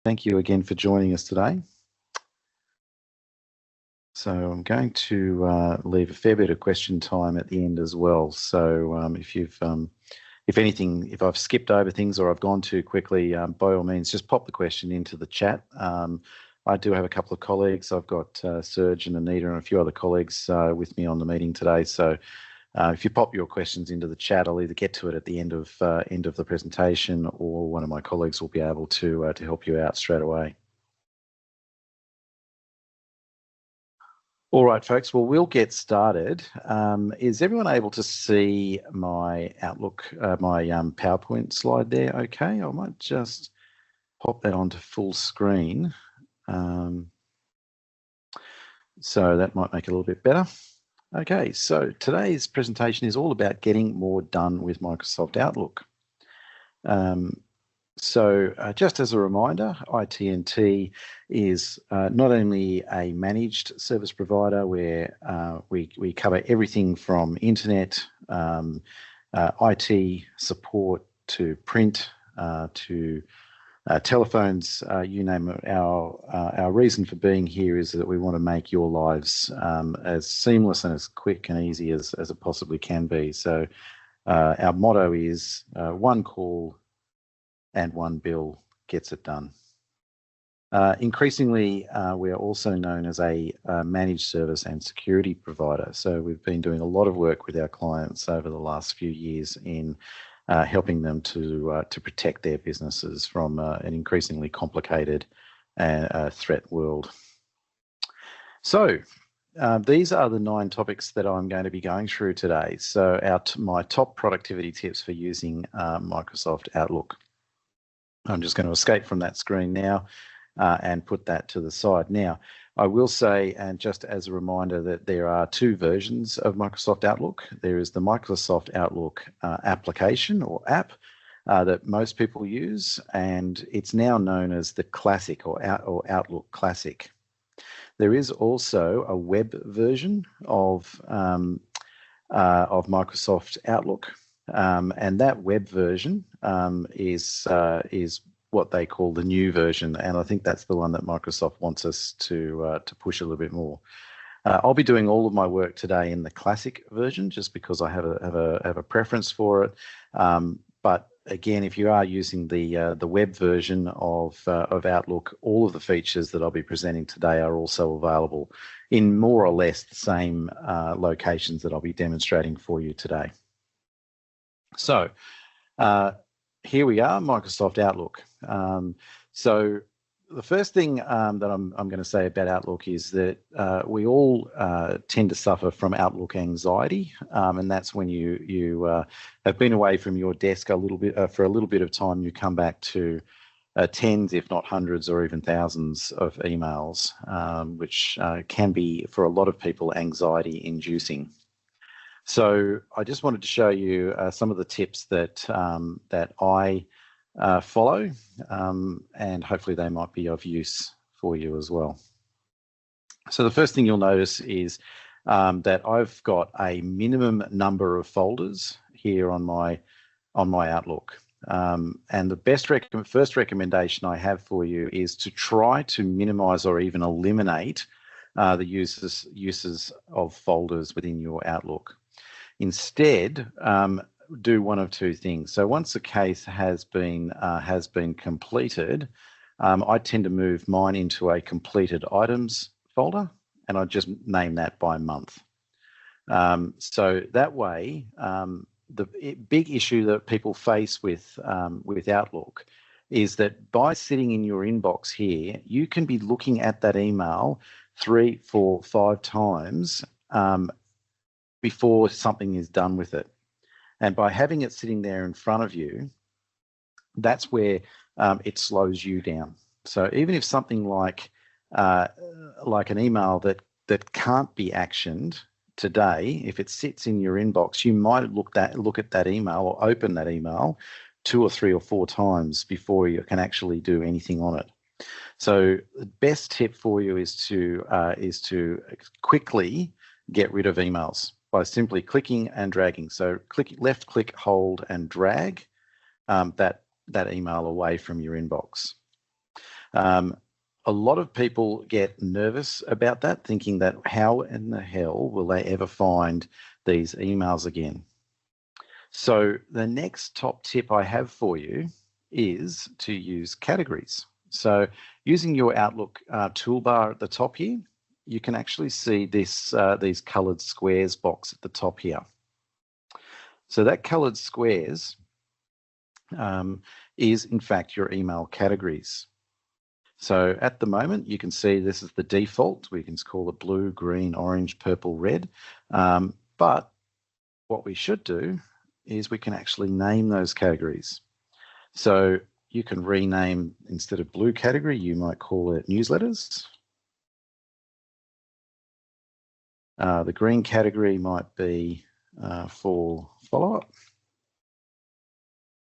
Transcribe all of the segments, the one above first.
Thank you again for joining us today. So I'm going to leave a fair bit of question time at the end as well. So if I've skipped over things or I've gone too quickly, by all means, just pop the question into the chat. I do have a couple of colleagues. I've got Serge and Anita and a few other colleagues with me on the meeting today. So if you pop your questions into the chat, I'll either get to it at the end of the presentation, or one of my colleagues will be able to help you out straight away. All right, folks, well, we'll get started. Is everyone able to see my Outlook, my PowerPoint slide there? Okay, I might just pop that onto full screen. So that might make it a little bit better. Okay, so today's presentation is all about getting more done with Microsoft Outlook. Just as a reminder, IT&T is not only a managed service provider where we cover everything from internet, IT support to print to telephones, you name it. Our reason for being here is that we want to make your lives as seamless and as quick and easy as it possibly can be. So our motto is one call and one bill gets it done. Increasingly, we are also known as a managed service and security provider. So we've been doing a lot of work with our clients over the last few years in helping them to protect their businesses from an increasingly complicated threat world. So these are the 9 topics that I'm going to be going through today. So my top productivity tips for using Microsoft Outlook. I'm just going to escape from that screen now and put that to the side. Now, I will say, and just as a reminder, that there are 2 versions of Microsoft Outlook. There is the Microsoft Outlook application or app that most people use, and it's now known as the Classic or Outlook Classic. There is also a web version of Microsoft Outlook. And that web version is what they call the new version, and I think that's the one that Microsoft wants us to push a little bit more. I'll be doing all of my work today in the classic version, just because I have a preference for it. But again, if you are using the web version of Outlook, all of the features that I'll be presenting today are also available in more or less the same locations that I'll be demonstrating for you today. So here we are, Microsoft Outlook. So the first thing that I'm going to say about Outlook is that we all tend to suffer from Outlook anxiety, and that's when you have been away from your desk a little bit for a little bit of time. You come back to tens, if not hundreds, or even thousands of emails, which can be for a lot of people anxiety-inducing. So I just wanted to show you some of the tips that I follow, and hopefully they might be of use for you as well. So the first thing you'll notice is that I've got a minimum number of folders here on my Outlook. And the first recommendation I have for you is to try to minimize or even eliminate the uses of folders within your Outlook. Instead, do one of 2 things. So once a case has been completed, I tend to move mine into a completed items folder, and I just name that by month. So that way, the big issue that people face with Outlook is that by sitting in your inbox here, you can be looking at that email 3, 4, 5 times before something is done with it. And by having it sitting there in front of you, that's where it slows you down. So even if something like an email that can't be actioned today, if it sits in your inbox, you might look at that email or open that email 2 or 3 or 4 times before you can actually do anything on it. So the best tip for you is to quickly get rid of emails by simply clicking and dragging. So left click, hold, and drag that email away from your inbox. A lot of people get nervous about that, thinking that how in the hell will they ever find these emails again? So the next top tip I have for you is to use categories. So using your Outlook toolbar at the top here, you can actually see this these coloured squares box at the top here. So that coloured squares is in fact your email categories. So at the moment, you can see this is the default. We can call it blue, green, orange, purple, red. But what we should do is we can actually name those categories. So you can rename, instead of blue category, you might call it newsletters. The green category might be for follow-up.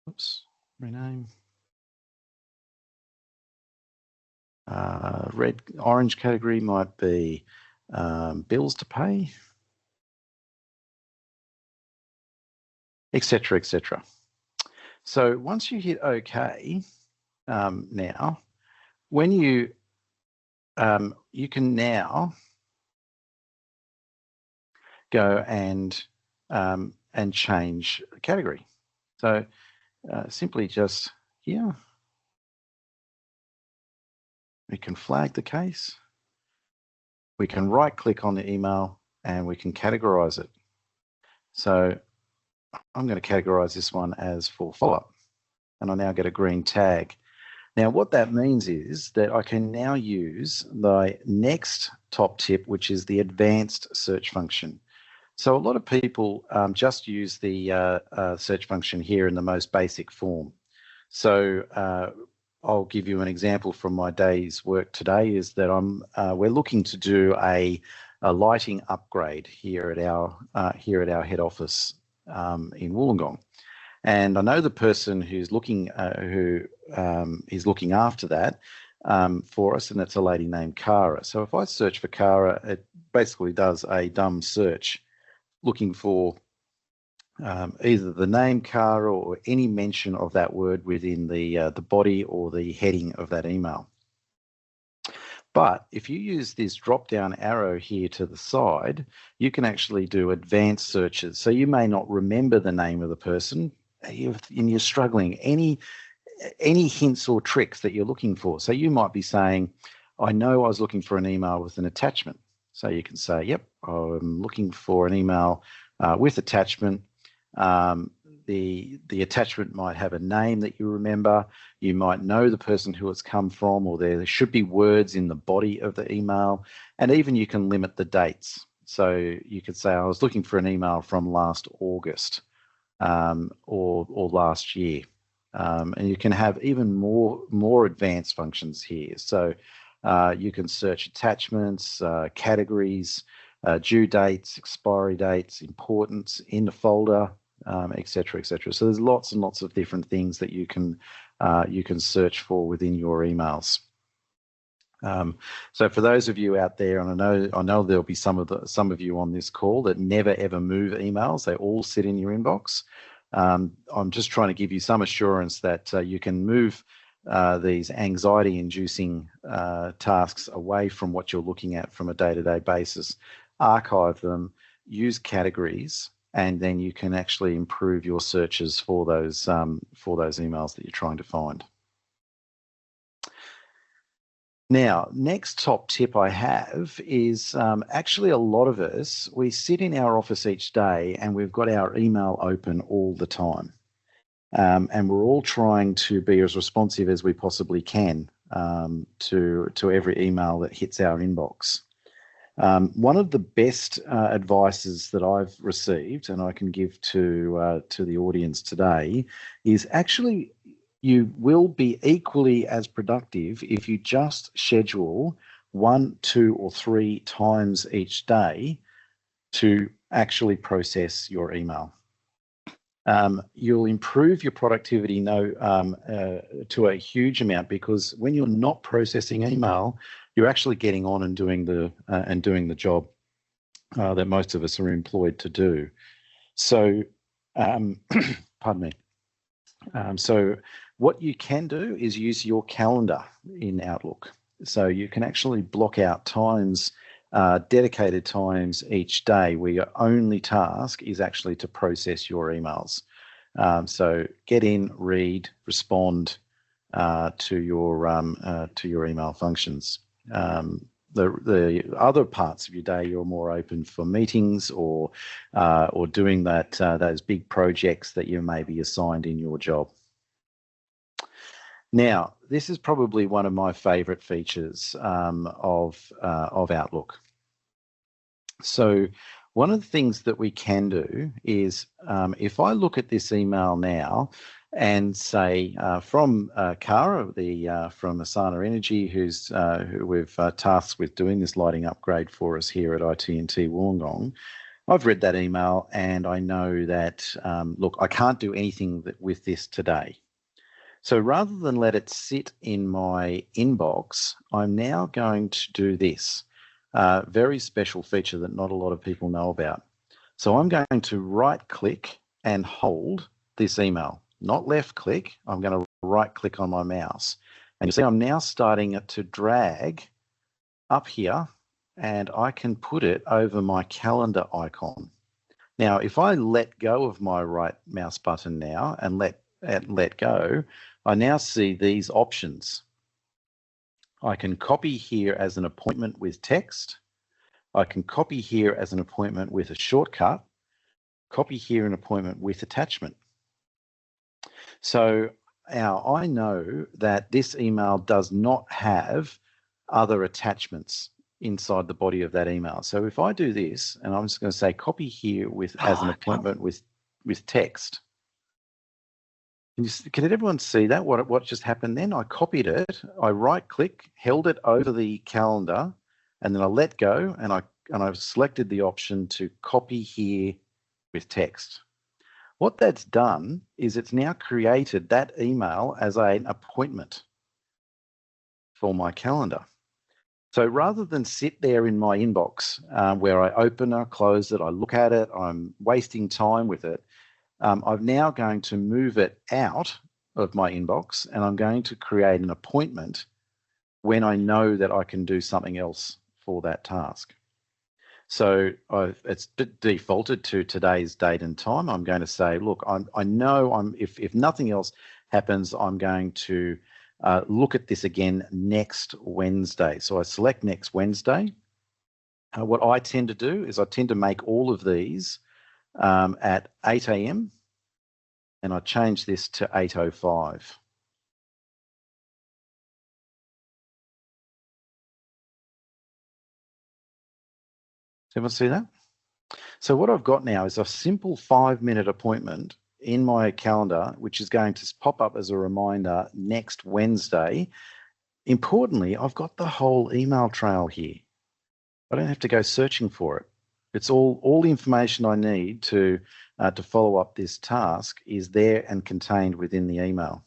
Oops, rename. Orange category might be bills to pay, etc., etc. So once you hit OK, now, when you can now go and change the category. So simply just here, we can flag the case. We can right click on the email and we can categorize it. So I'm going to categorize this one as for follow-up, and I now get a green tag. Now what that means is that I can now use the next top tip, which is the advanced search function. So a lot of people just use the search function here in the most basic form. So I'll give you an example from my day's work today is that we're looking to do a lighting upgrade here at our head office in Wollongong, and I know the person who's looking is looking after that for us, and it's a lady named Cara. So if I search for Cara, it basically does a dumb search looking for either the name Cara or any mention of that word within the body or the heading of that email. But if you use this drop-down arrow here to the side, you can actually do advanced searches. So you may not remember the name of the person, and you're struggling. Any hints or tricks that you're looking for. So you might be saying, I know I was looking for an email with an attachment. So you can say, yep, I'm looking for an email with attachment. The attachment might have a name that you remember. You might know the person who it's come from, or there should be words in the body of the email. And even you can limit the dates. So you could say, I was looking for an email from last August or last year. And you can have even more advanced functions here. So you can search attachments, categories, due dates, expiry dates, importance in the folder, etc., etc. So there's lots and lots of different things that you can search for within your emails. So for those of you out there, and I know there'll be some of you on this call that never ever move emails; they all sit in your inbox. I'm just trying to give you some assurance that you can move these anxiety-inducing tasks away from what you're looking at from a day-to-day basis, archive them, use categories, and then you can actually improve your searches for those emails that you're trying to find. Now, next top tip I have is actually a lot of us, we sit in our office each day and we've got our email open all the time. And we're all trying to be as responsive as we possibly can to every email that hits our inbox. One of the best advices that I've received, and I can give to the audience today, is actually you will be equally as productive if you just schedule 1, 2, or 3 times each day to actually process your email. You'll improve your productivity to a huge amount, because when you're not processing email, you're actually getting on and doing the job that most of us are employed to do. So, pardon me. So What you can do is use your calendar in Outlook. So you can actually block out times, dedicated times each day where your only task is actually to process your emails. So get in, read, respond to your email functions. The other parts of your day, you're more open for meetings or doing those big projects that you may be assigned in your job. Now, this is probably one of my favourite features of Outlook. So one of the things that we can do is if I look at this email now and say from Cara, from Asana Energy, who we've tasked with doing this lighting upgrade for us here at IT&T Wollongong, I've read that email and I know that, look, I can't do anything with this today. So rather than let it sit in my inbox, I'm now going to do this very special feature that not a lot of people know about. So I'm going to right click and hold this email, not left click. I'm going to right click on my mouse. And you see I'm now starting to drag up here and I can put it over my calendar icon. Now, if I let go of my right mouse button now and let go, I now see these options. I can copy here as an appointment with text. I can copy here as an appointment with a shortcut, copy here an appointment with attachment. So now I know that this email does not have other attachments inside the body of that email. So if I do this, and I'm just going to say copy here as an appointment with text. Can everyone see that? What just happened then? I copied it, I right-click, held it over the calendar, and then I let go, and I've selected the option to copy here with text. What that's done is it's now created that email as an appointment for my calendar. So rather than sit there in my inbox where I open or close it, I look at it, I'm wasting time with it, I'm now going to move it out of my inbox and I'm going to create an appointment when I know that I can do something else for that task. So it's defaulted to today's date and time. I'm going to say, look, I know if nothing else happens, I'm going to look at this again next Wednesday. So I select next Wednesday. What I tend to do is I tend to make all of these at 8 a.m. and I change this to 8:05. Does everyone see that? So what I've got now is a simple 5-minute appointment in my calendar, which is going to pop up as a reminder next Wednesday. Importantly, I've got the whole email trail here. I don't have to go searching for it. It's all the information I need to follow up this task is there and contained within the email.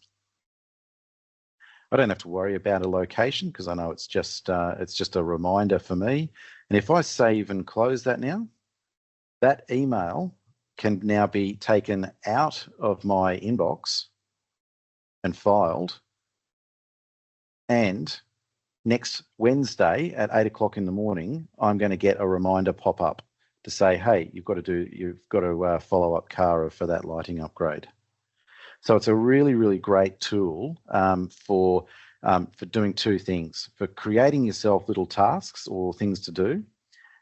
I don't have to worry about a location because I know it's just a reminder for me. And if I save and close that now, that email can now be taken out of my inbox and filed. And next Wednesday at 8 o'clock in the morning, I'm going to get a reminder pop up to say, hey, you've got to follow up Cara for that lighting upgrade. So it's a really, really great tool for doing two things: for creating yourself little tasks or things to do.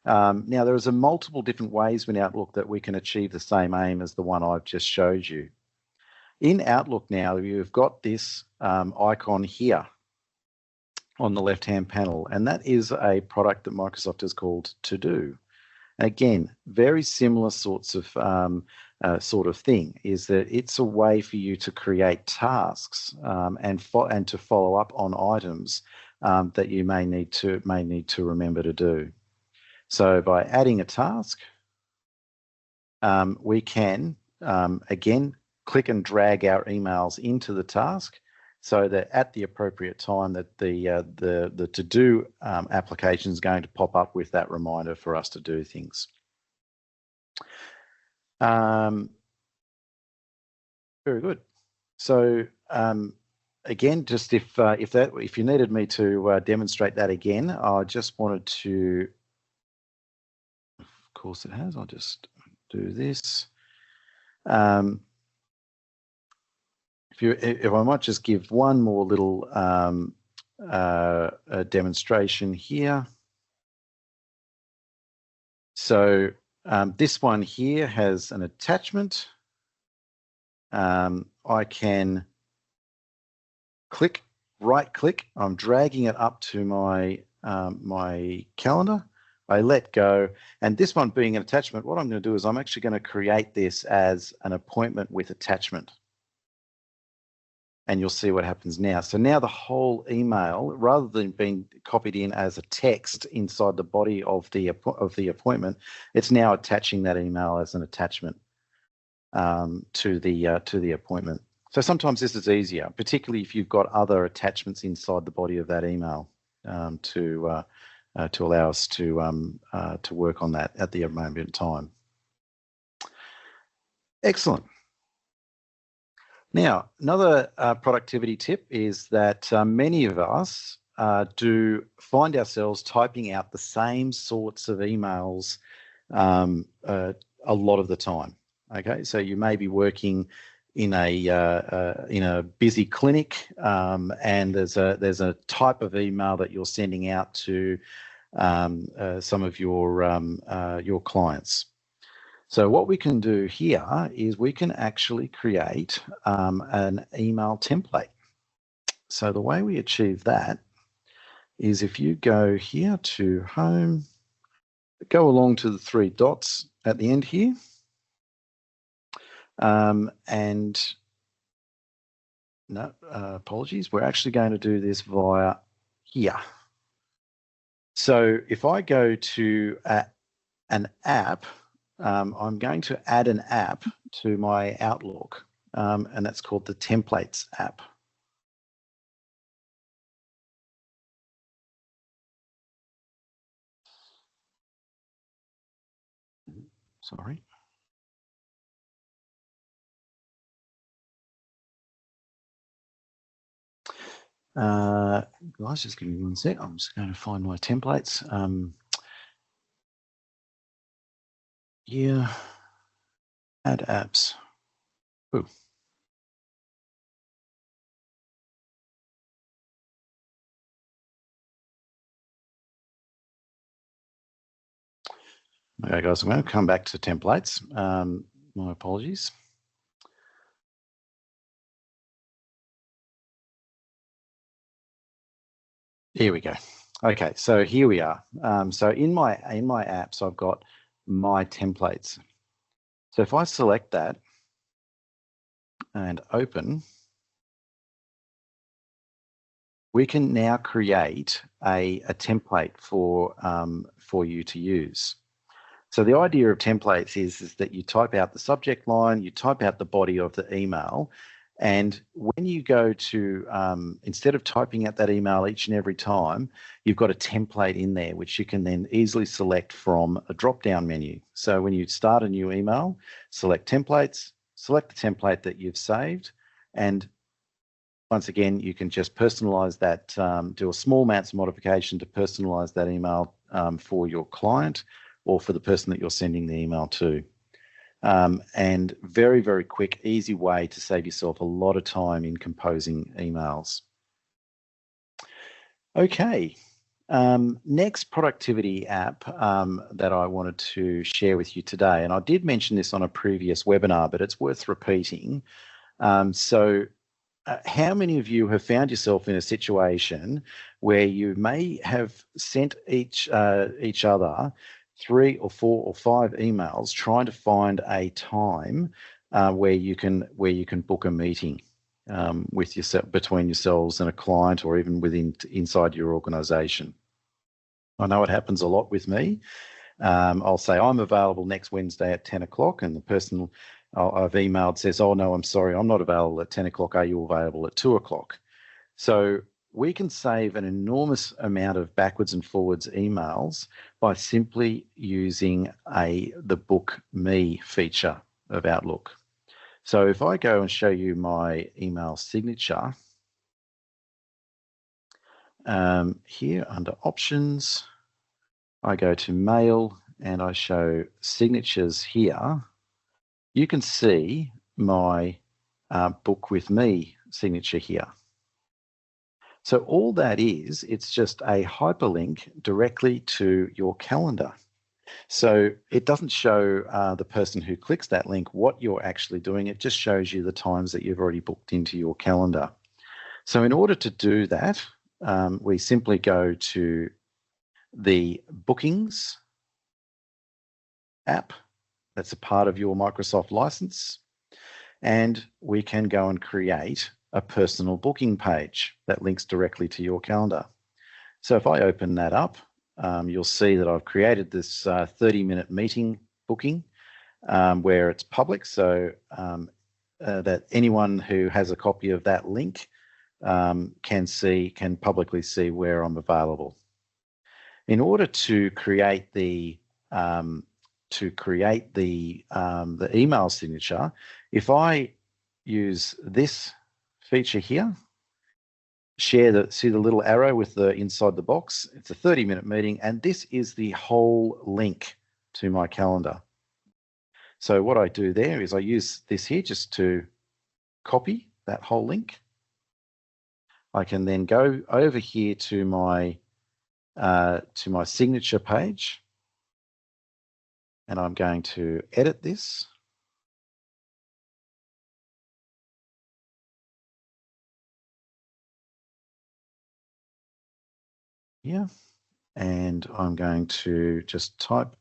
Now, there is multiple different ways in Outlook that we can achieve the same aim as the one I've just showed you. In Outlook now, you've got this icon here on the left-hand panel, and that is a product that Microsoft has called To Do. Again, very similar sorts of sort of thing, is that it's a way for you to create tasks and to follow up on items that you may need to remember to do. So by adding a task, we can again click and drag our emails into the task, so that at the appropriate time that the to-do application is going to pop up with that reminder for us to do things. Very good. So again, just if you needed me to demonstrate that again, I just wanted to. Of course, it has. I'll just do this. If I might just give one more little demonstration here. So this one here has an attachment. I can right click. I'm dragging it up to my my calendar. I let go, and this one being an attachment, what I'm going to do is I'm actually going to create this as an appointment with attachment. And you'll see what happens now. So now the whole email, rather than being copied in as a text inside the body of the appointment, it's now attaching that email as an attachment to the appointment. So sometimes this is easier, particularly if you've got other attachments inside the body of that email to allow us to work on that at the moment in time. Excellent. Now, another productivity tip is that many of us do find ourselves typing out the same sorts of emails a lot of the time. Okay, so you may be working in a busy clinic, and there's a type of email that you're sending out to some of your clients. So what we can do here is we can actually create an email template. So the way we achieve that is if you go here to home, go along to the 3 dots at the end here, and no, apologies, we're actually going to do this via here. So if I go to an app, I'm going to add an app to my Outlook, and that's called the Templates app. Sorry. Guys, just give me 1 sec. I'm just going to find my templates. Yeah, add apps. Ooh. Okay, guys, I'm going to come back to templates. My apologies. Here we go. Okay, so here we are. So in my apps, I've got my templates. So if I select that and open, we can now create a template for you to use. So the idea of templates is that you type out the subject line, you type out the body of the email, and when you go to, instead of typing out that email each and every time, you've got a template in there which you can then easily select from a drop-down menu. So when you start a new email, select templates, select the template that you've saved, and once again, you can just personalize that, do a small amounts of modification to personalize that email for your client or for the person that you're sending the email to. And very, very quick, easy way to save yourself a lot of time in composing emails. Okay, next productivity app that I wanted to share with you today, and I did mention this on a previous webinar, but it's worth repeating. How many of you have found yourself in a situation where you may have sent each other 3 or 4 or 5 emails trying to find a time where you can book a meeting with yourself, between yourselves and a client, or even inside your organization? I know it happens a lot with me. I'll say I'm available next Wednesday at 10 o'clock, and the person I've emailed says, oh no, I'm sorry, I'm not available at 10 o'clock. Are you available at 2 o'clock? So we can save an enormous amount of backwards and forwards emails by simply using the Book Me feature of Outlook. So if I go and show you my email signature, Here under options, I go to mail and I show signatures here. You can see my book with me signature here. So all that is, it's just a hyperlink directly to your calendar. So it doesn't show the person who clicks that link what you're actually doing. It just shows you the times that you've already booked into your calendar. So in order to do that, we simply go to the Bookings app. That's a part of your Microsoft license. And we can go and create a personal booking page that links directly to your calendar. So if I open that up, you'll see that I've created this 30-minute meeting booking where it's public, so that anyone who has a copy of that link can publicly see where I'm available. In order to create the email signature, if I use this feature here, see the little arrow with the inside the box, it's a 30-minute meeting, and this is the whole link to my calendar. So what I do there is I use this here just to copy that whole link. I can then go over here to my signature page, and I'm going to edit this. Here, and I'm going to just type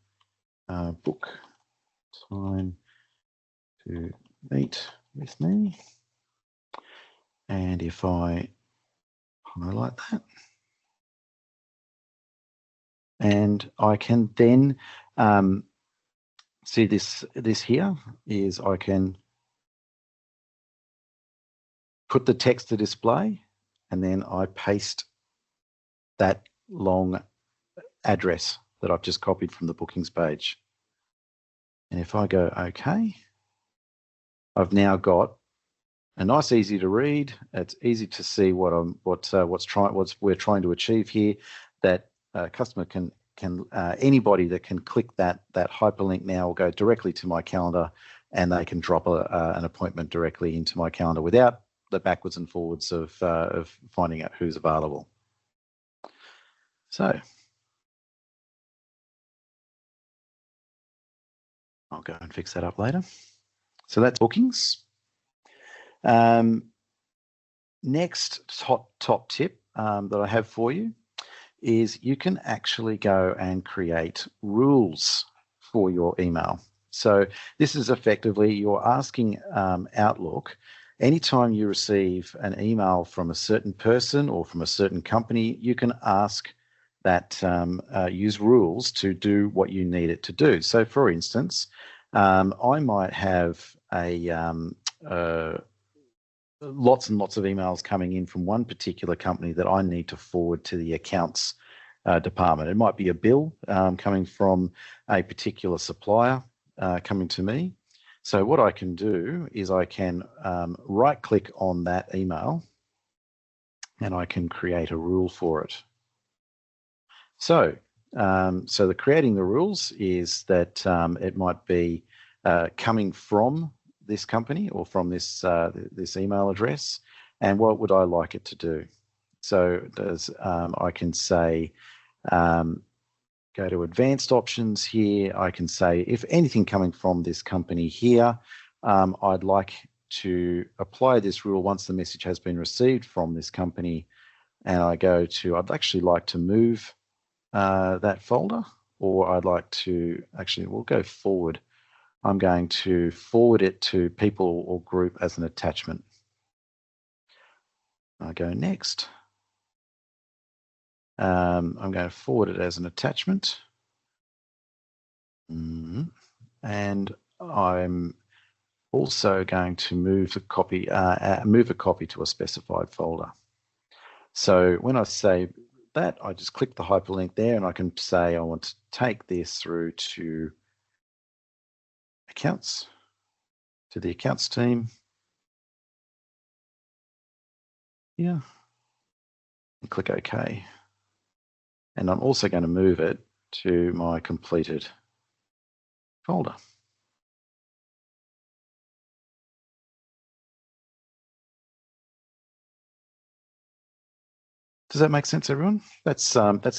book time to meet with me. And if I highlight that, and I can then see this here is I can put the text to display, and then I paste that long address that I've just copied from the bookings page. And if I go OK, I've now got a nice, easy to read. It's easy to see what we're trying to achieve here. That customer can anybody that can click that hyperlink now will go directly to my calendar, and they can drop an appointment directly into my calendar without the backwards and forwards of finding out who's available. So I'll go and fix that up later. So that's bookings. Next top tip that I have for you is you can actually go and create rules for your email. So this is effectively you're asking Outlook, anytime you receive an email from a certain person or from a certain company, you can ask that use rules to do what you need it to do. So for instance, I might have lots and lots of emails coming in from one particular company that I need to forward to the accounts department. It might be a bill coming from a particular supplier coming to me. So what I can do is I can right-click on that email, and I can create a rule for it. So the creating the rules is that it might be coming from this company or from this email address, and what would I like it to do? So I can say go to advanced options here. I can say if anything coming from this company here, I'd like to apply this rule once the message has been received from this company, and I go to I'd actually like to move that folder, or I'd like to we'll go forward. I'm going to forward it to people or group as an attachment. I go next. I'm going to forward it as an attachment. And I'm also going to move a copy to a specified folder. So when I say that, I just click the hyperlink there, and I can say I want to take this through to accounts, to the accounts team. Yeah. click OK. And I'm also going to move it to my completed folder. Does that make sense, everyone? That's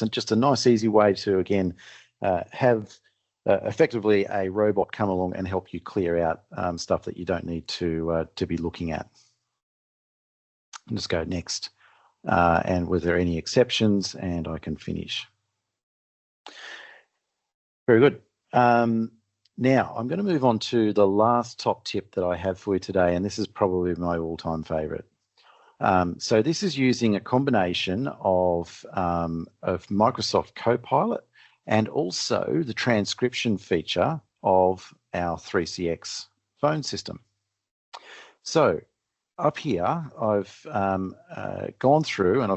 just a nice, easy way to, again, have effectively a robot come along and help you clear out stuff that you don't need to be looking at. And just go next. And was there any exceptions? And I can finish. Very good. Now, I'm going to move on to the last top tip that I have for you today, and this is probably my all-time favorite. So this is using a combination of Microsoft Copilot and also the transcription feature of our 3CX phone system. So up here, I've gone through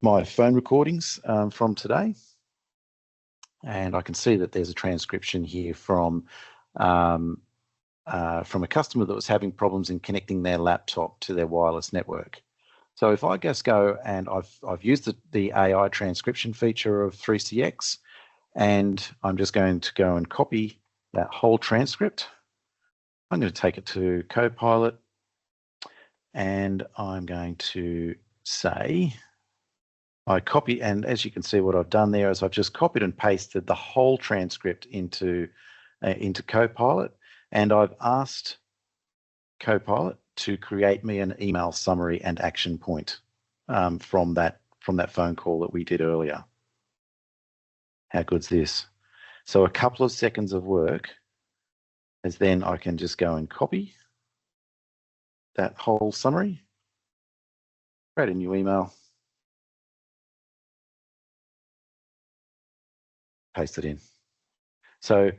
my phone recordings from today, and I can see that there's a transcription here from a customer that was having problems in connecting their laptop to their wireless network. So if I just go and I've used the AI transcription feature of 3CX, and I'm just going to go and copy that whole transcript. I'm going to take it to Copilot, and I'm going to say, I copy, and as you can see, what I've done there is I've just copied and pasted the whole transcript into Copilot, and I've asked Copilot to create me an email summary and action point from that phone call that we did earlier. How good's this? So a couple of seconds of work, as then I can just go and copy that whole summary, create a new email, paste it in. So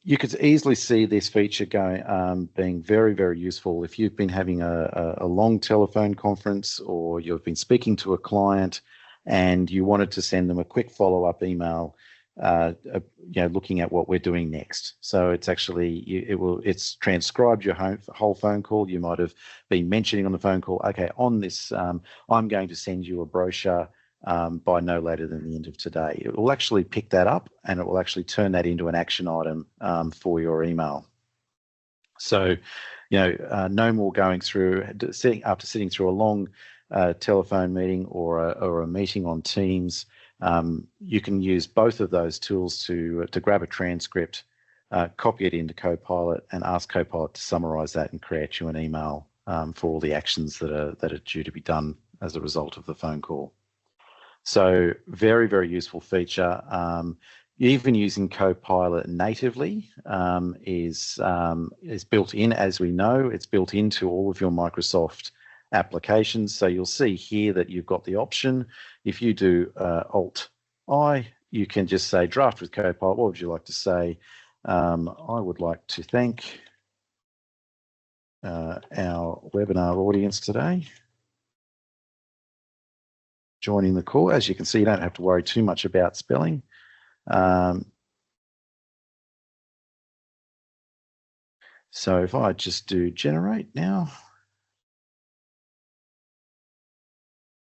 you could easily see this feature going, being very, very useful if you've been having a long telephone conference, or you've been speaking to a client and you wanted to send them a quick follow-up email, looking at what we're doing next. So it's actually, it's transcribed your whole phone call. You might have been mentioning on the phone call, okay, on this, I'm going to send you a brochure by no later than the end of today. It will actually pick that up, and it will actually turn that into an action item for your email. So, no more going through, after sitting through a long telephone meeting or a meeting on Teams. You can use both of those tools to grab a transcript, copy it into Copilot, and ask Copilot to summarize that and create you an email for all the actions that are due to be done as a result of the phone call. So very, very useful feature. Even using Copilot natively is built in, as we know. It's built into all of your Microsoft applications. So you'll see here that you've got the option. If you do Alt-I, you can just say draft with Copilot. What would you like to say? I would like to thank our webinar audience today joining the call. As you can see, you don't have to worry too much about spelling. So if I just do generate now,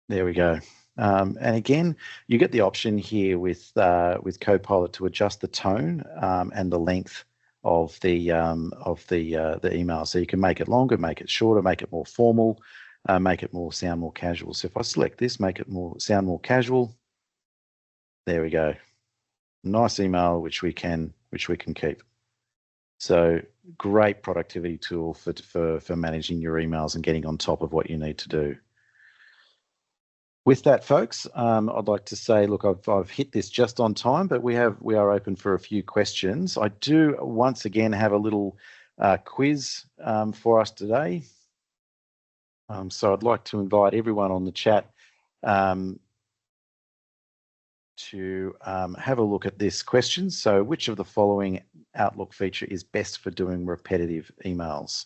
there we go. And again, you get the option here with Copilot to adjust the tone and the length of the email. So you can make it longer, make it shorter, make it more formal, make it sound more casual. So if I select this, make it sound more casual, there we go. Nice email which we can keep. So great productivity tool for managing your emails and getting on top of what you need to do. With that, folks, I'd like to say, look, I've hit this just on time, but we are open for a few questions. I do once again have a little quiz for us today. So I'd like to invite everyone on the chat to have a look at this question. So which of the following Outlook feature is best for doing repetitive emails?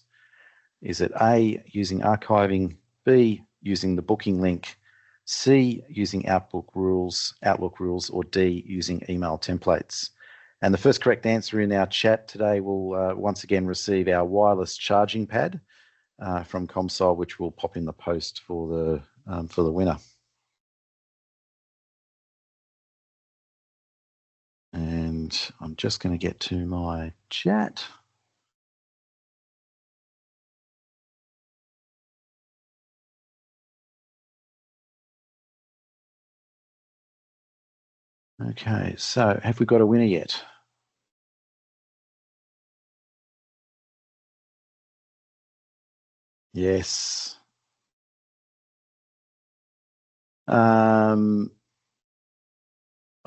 Is it A, using archiving, B, using the booking link, C, using Outlook rules, or D, using email templates? And the first correct answer in our chat today will once again receive our wireless charging pad from ComSol, which will pop in the post for the winner. And I'm just going to get to my chat. Okay, so have we got a winner yet? Yes.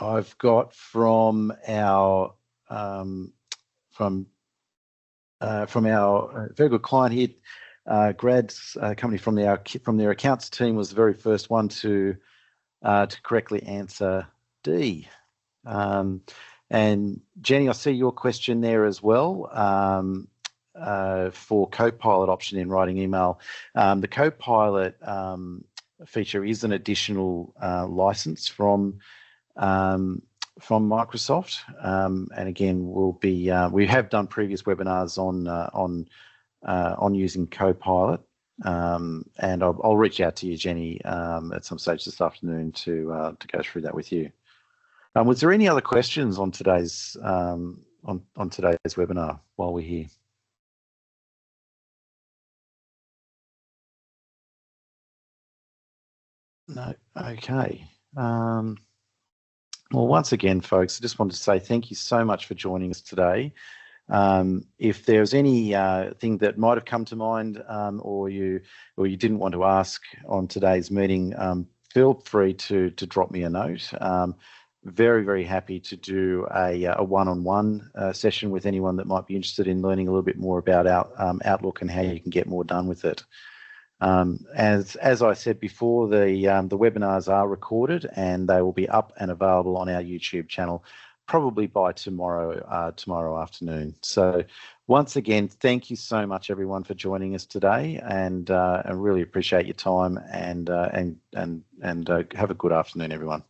I've got from our very good client here, Grad's company from their accounts team was the very first one to correctly answer D. And Jenny, I see your question there as well for Copilot option in writing email. The Copilot feature is an additional license from Microsoft, and again, we have done previous webinars on using Copilot, and I'll reach out to you, Jenny, at some stage this afternoon to go through that with you. Was there any other questions on today's on today's webinar while we're here? No. Okay. Well, once again, folks, I just wanted to say thank you so much for joining us today. If there's any thing that might have come to mind or you didn't want to ask on today's meeting, feel free to drop me a note. Very, very happy to do a one-on-one session with anyone that might be interested in learning a little bit more about Outlook and how you can get more done with it. As I said before, the webinars are recorded and they will be up and available on our YouTube channel probably by tomorrow afternoon. So once again, thank you so much everyone for joining us today, and I really appreciate your time, and have a good afternoon, everyone.